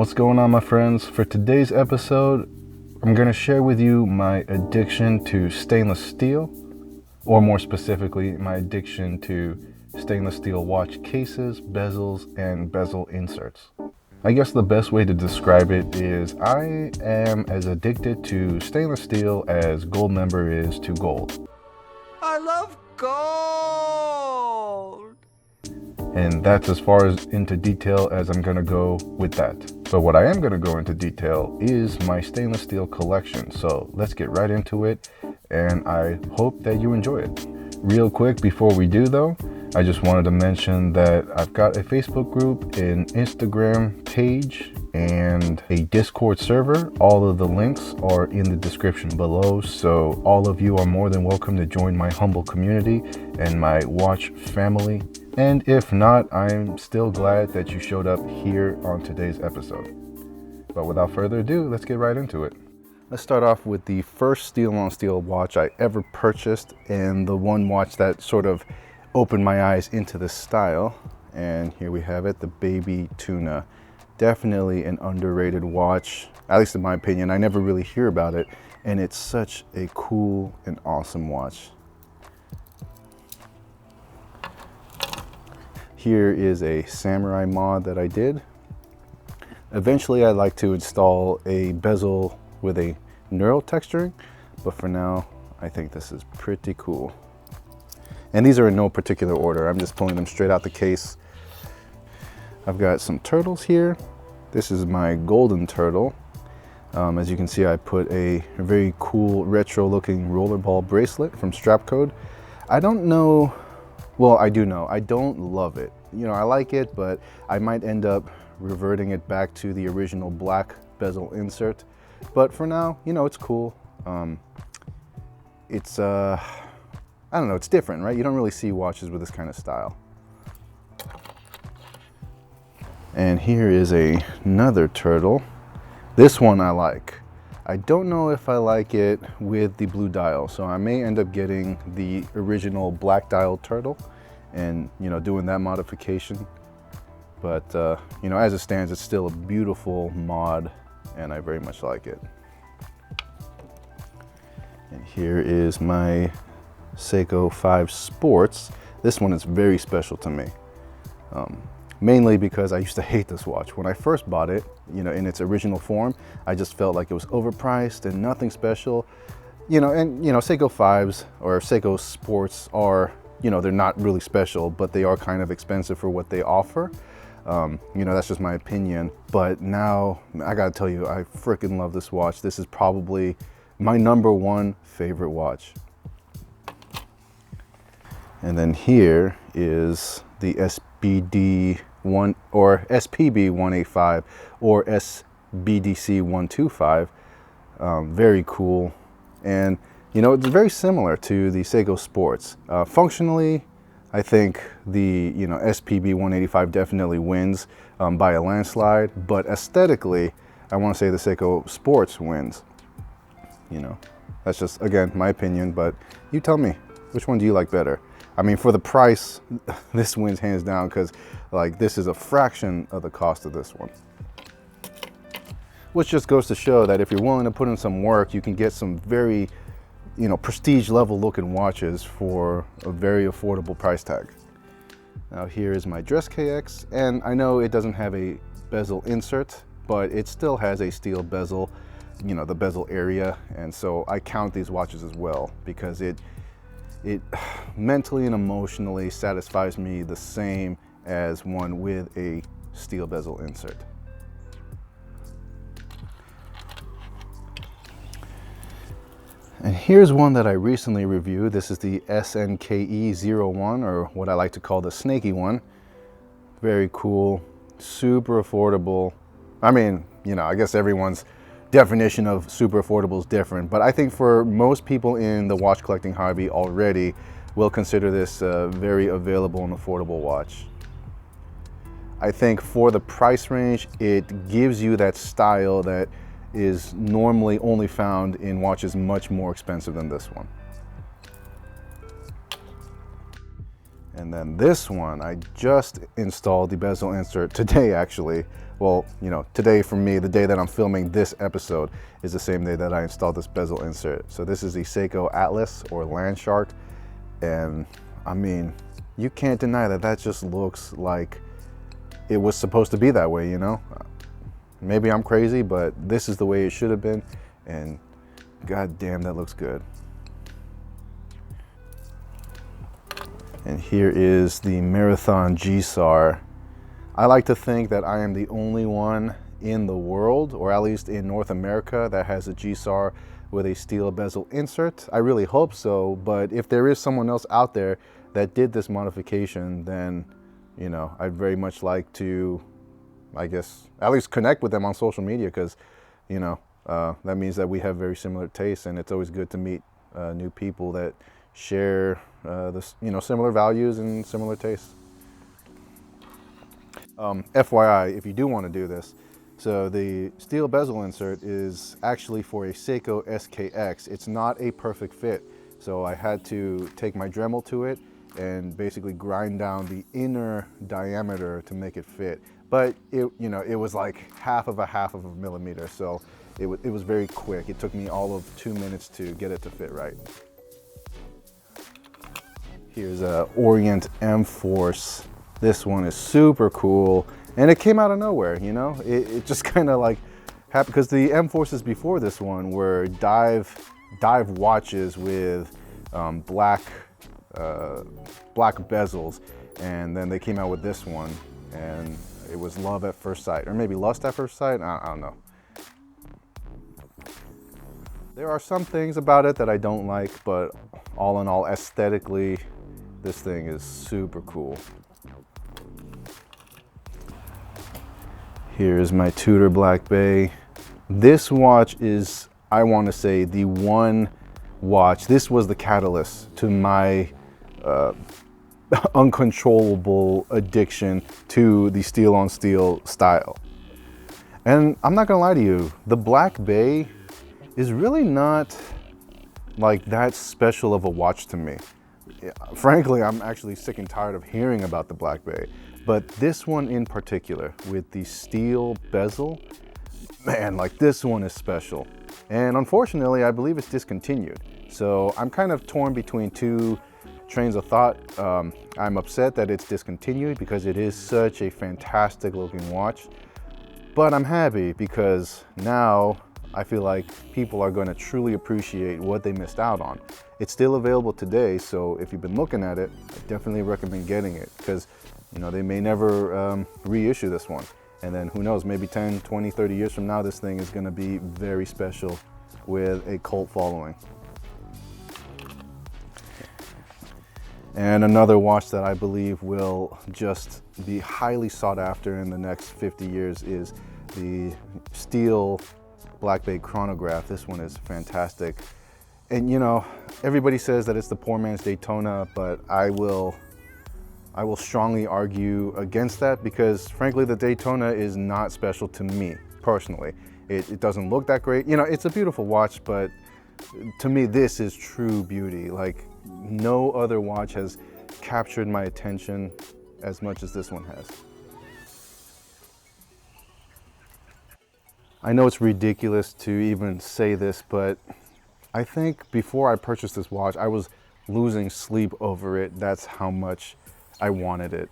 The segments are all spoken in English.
What's going on, my friends? For today's episode, I'm going to share with you my addiction to stainless steel, or more specifically, my addiction to stainless steel watch cases, bezels, and bezel inserts. I guess the best way to describe it is I am as addicted to stainless steel as gold member is to gold. I love gold! And that's as far as into detail as I'm gonna go with that. But what I am gonna go into detail is my stainless steel collection. So let's get right into it, and I hope that you enjoy it. Real quick before we do though, I just wanted to mention that I've got a Facebook group, an Instagram page, and a Discord server. All of the links are in the description below, so all of you are more than welcome to join my humble community and my watch family. And if not, I'm still glad that you showed up here on today's episode. But without further ado, let's get right into it. Let's start off with the first steel-on-steel watch I ever purchased, and the one watch that sort of opened my eyes into this style. And here we have it, the baby Tuna. Definitely an underrated watch, at least in my opinion. I never really hear about it, and it's such a cool and awesome watch. Here is a Samurai mod that I did. Eventually I'd like to install a bezel with a knurled texturing, but for now I think this is pretty cool. And these are in no particular order. I'm just pulling them straight out the case. I've got some turtles here. This is my golden turtle. As you can see, I put a very cool retro looking rollerball bracelet from Strapcode. I don't know, well, I do know, I don't love it. You know, I like it, but I might end up reverting it back to the original black bezel insert. But for now, you know, it's cool. It's, I don't know, it's different, right? You don't really see watches with this kind of style. And here is another turtle. This one I like. I don't know if I like it with the blue dial, so I may end up getting the original black dial turtle and, you know, doing that modification. But, you know, as it stands, it's still a beautiful mod, and I very much like it. And here is my Seiko 5 Sports. This one is very special to me, mainly because I used to hate this watch. When I first bought it, you know, in its original form, I just felt like it was overpriced and nothing special. You know, and you know, Seiko 5s or Seiko Sports are, you know, they're not really special, but they are kind of expensive for what they offer. You know, that's just my opinion. But now, I gotta tell you, I freaking love this watch. This is probably my #1 favorite watch. And then here is the SBD1 or SPB185 or SBDC125. Very cool. And you know, it's very similar to the Seiko Sports. Functionally, I think the, you know, SPB185 definitely wins by a landslide, but aesthetically, I want to say the Seiko Sports wins. You know, that's just, again, my opinion, but you tell me, which one do you like better? I mean, for the price, this wins hands down, because like this is a fraction of the cost of this one. Which just goes to show that if you're willing to put in some work, you can get some very, you know, prestige level looking watches for a very affordable price tag. Now here is my DressKX, and I know it doesn't have a bezel insert, but it still has a steel bezel, you know, the bezel area, and so I count these watches as well because it mentally and emotionally satisfies me the same as one with a steel bezel insert. And here's one that I recently reviewed. This is the SNKE01, or what I like to call the SNKE01. Very cool, super affordable. I mean, you know, I guess everyone's definition of super affordable is different, but I think for most people in the watch collecting hobby already will consider this a very available and affordable watch. I think for the price range, it gives you that style that is normally only found in watches much more expensive than this one. And then this one, I just installed the bezel insert today, actually. Well, you know, today for me, the day that I'm filming this episode is the same day that I installed this bezel insert. So this is the Seiko Atlas or Landshark. And I mean, you can't deny that that just looks like it was supposed to be that way, you know? Maybe I'm crazy, but this is the way it should have been. And god damn, that looks good. And here is the Marathon GSAR. I like to think that I am the only one in the world, or at least in North America, that has a GSAR with a steel bezel insert. I really hope so, but if there is someone else out there that did this modification, then, you know, I'd very much like to, I guess, at least connect with them on social media, because, you know, that means that we have very similar tastes, and it's always good to meet new people that share this, you know, similar values and similar tastes. FYI, if you do want to do this, so the steel bezel insert is actually for a Seiko SKX. It's not a perfect fit, so I had to take my Dremel to it and basically grind down the inner diameter to make it fit. But it, you know, it was like half of a millimeter, so it was very quick. It took me all of 2 minutes to get it to fit right. Here's a Orient M-Force. This one is super cool, and it came out of nowhere, you know? It just kind of like happened, because the M-Forces before this one were dive watches with black bezels, and then they came out with this one, and it was love at first sight, or maybe lust at first sight, I don't know. There are some things about it that I don't like, but all in all, aesthetically, this thing is super cool. Here's my Tudor Black Bay. This watch is, I want to say, the one watch. This was the catalyst to my uncontrollable addiction to the steel on steel style. And I'm not gonna lie to you, the Black Bay is really not like that special of a watch to me. Frankly, I'm actually sick and tired of hearing about the Black Bay, but this one in particular with the steel bezel, man, like this one is special. And unfortunately, I believe it's discontinued. So I'm kind of torn between two trains of thought. I'm upset that it's discontinued because it is such a fantastic looking watch, but I'm happy because now I feel like people are going to truly appreciate what they missed out on. It's still available today, so if you've been looking at it, I definitely recommend getting it, because, you know, they may never reissue this one. And then who knows, maybe 10, 20, 30 years from now, this thing is going to be very special with a cult following. And another watch that I believe will just be highly sought after in the next 50 years is the steel Black Bay chronograph. This one is fantastic. And you know, everybody says that it's the poor man's Daytona, but I will strongly argue against that, because frankly, the Daytona is not special to me personally. It doesn't look that great. You know, it's a beautiful watch, but to me, this is true beauty. Like, no other watch has captured my attention as much as this one has. I know it's ridiculous to even say this, but I think before I purchased this watch, I was losing sleep over it. That's how much I wanted it.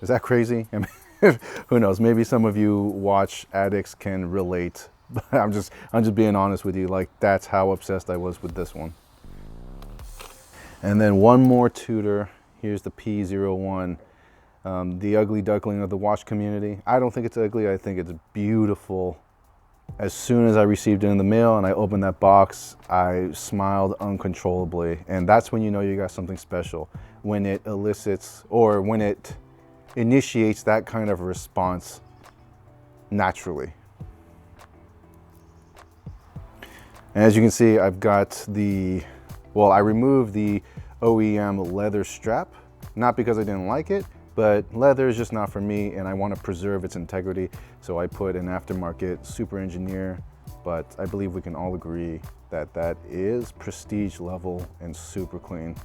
Is that crazy? I mean, who knows? Maybe some of you watch addicts can relate. But I'm just being honest with you. Like, that's how obsessed I was with this one. And then one more Tudor. Here's the P01. The ugly duckling of the watch community. I don't think it's ugly. I think it's beautiful. As soon as I received it in the mail and I opened that box, I smiled uncontrollably. And that's when you know you got something special, when it elicits, or when it initiates that kind of response naturally. And as you can see, I've got the, well, I removed the OEM leather strap, not because I didn't like it, but leather is just not for me, and I want to preserve its integrity. So I put an aftermarket super engineer, but I believe we can all agree that that is prestige level and super clean.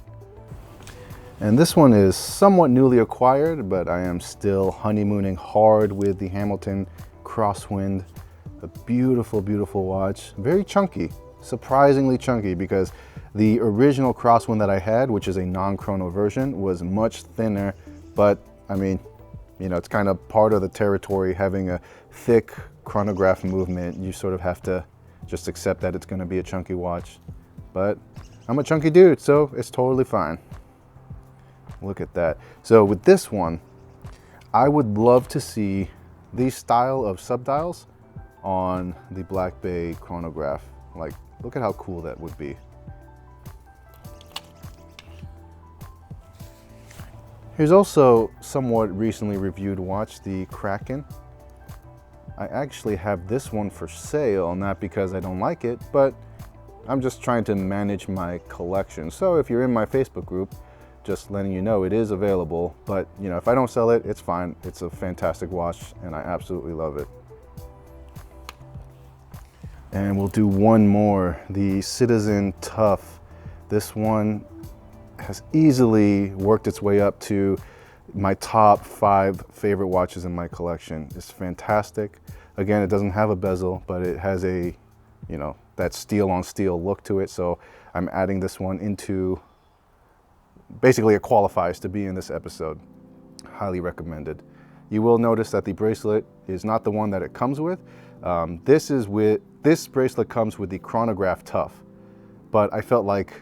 And this one is somewhat newly acquired, but I am still honeymooning hard with the Hamilton Crosswind. A beautiful, beautiful watch. Very chunky, surprisingly chunky, because the original Crosswind that I had, which is a non-chrono version, was much thinner. But I mean, you know, it's kind of part of the territory having a thick chronograph movement. You sort of have to just accept that it's going to be a chunky watch. But I'm a chunky dude, so it's totally fine. Look at that. So with this one, I would love to see these style of subdials on the Black Bay chronograph. Like, look at how cool that would be. Here's also somewhat recently reviewed watch, the Kraken. I actually have this one for sale, not because I don't like it, but I'm just trying to manage my collection. So if you're in my Facebook group, just letting you know it is available, but you know, if I don't sell it, it's fine. It's a fantastic watch and I absolutely love it. And we'll do one more, the Citizen Tough. This one has easily worked its way up to my top 5 favorite watches in my collection. It's fantastic. Again, it doesn't have a bezel, but it has a, you know, that steel on steel look to it. So I'm adding this one into, basically it qualifies to be in this episode. Highly recommended. You will notice that the bracelet is not the one that it comes with. This bracelet comes with the chronograph Tough, but I felt like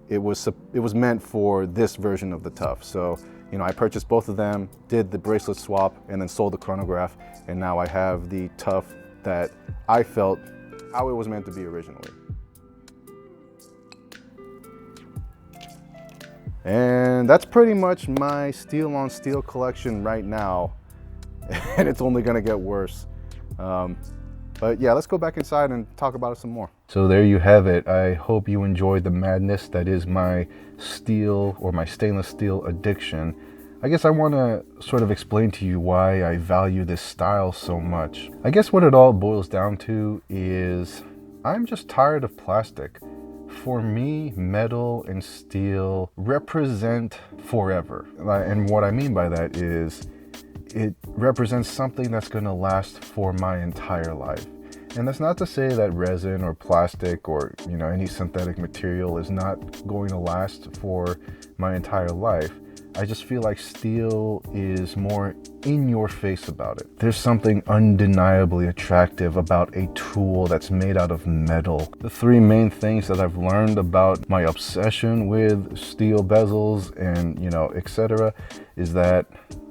it was meant for this version of the Tough. So, you know, I purchased both of them, did the bracelet swap, and then sold the chronograph, and now I have the Tough that I felt how it was meant to be originally. And that's pretty much my steel on steel collection right now, and it's only gonna get worse. But yeah, let's go back inside and talk about it some more. So there you have it. I hope you enjoyed the madness that is my steel or my stainless steel addiction. I guess I want to sort of explain to you why I value this style so much. I guess what it all boils down to is I'm just tired of plastic. For me, metal and steel represent forever. And what I mean by that is it represents something that's going to last for my entire life. And that's not to say that resin or plastic or, you know, any synthetic material is not going to last for my entire life. I just feel like steel is more in your face about it. There's something undeniably attractive about a tool that's made out of metal. The 3 main things that I've learned about my obsession with steel bezels and, you know, etc. is that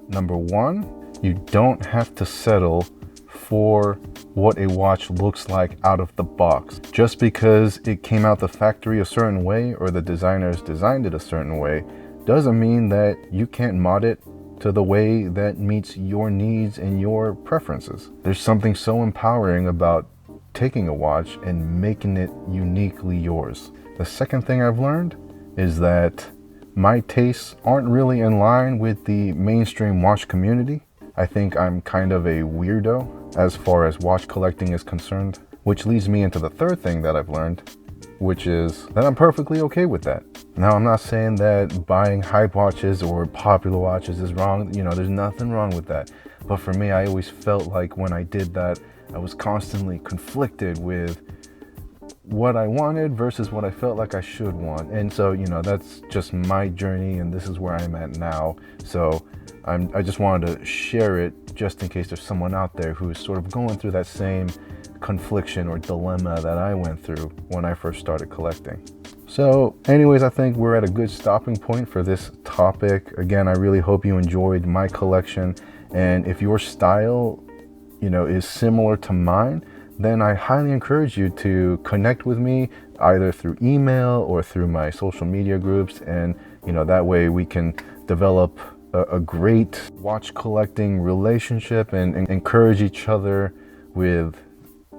number 1, you don't have to settle for what a watch looks like out of the box. Just because it came out the factory a certain way or the designers designed it a certain way doesn't mean that you can't mod it to the way that meets your needs and your preferences. There's something so empowering about taking a watch and making it uniquely yours. The second thing I've learned is that my tastes aren't really in line with the mainstream watch community. I think I'm kind of a weirdo as far as watch collecting is concerned, which leads me into the third thing that I've learned, which is that I'm perfectly okay with that. Now, I'm not saying that buying hype watches or popular watches is wrong. You know, there's nothing wrong with that. But for me, I always felt like when I did that, I was constantly conflicted with what I wanted versus what I felt like I should want. And so, you know, that's just my journey and this is where I'm at now. So I just wanted to share it just in case there's someone out there who's sort of going through that same confliction or dilemma that I went through when I first started collecting. So anyways, I think we're at a good stopping point for this topic. Again, I really hope you enjoyed my collection, and if your style, you know, is similar to mine, then I highly encourage you to connect with me either through email or through my social media groups, and you know, that way we can develop a great watch collecting relationship and encourage each other with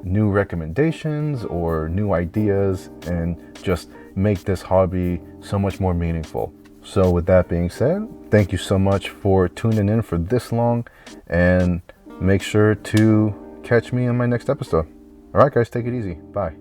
new recommendations or new ideas and just make this hobby so much more meaningful. So with that being said, thank you so much for tuning in for this long, and make sure to catch me in my next episode. All right, guys, take it easy. Bye.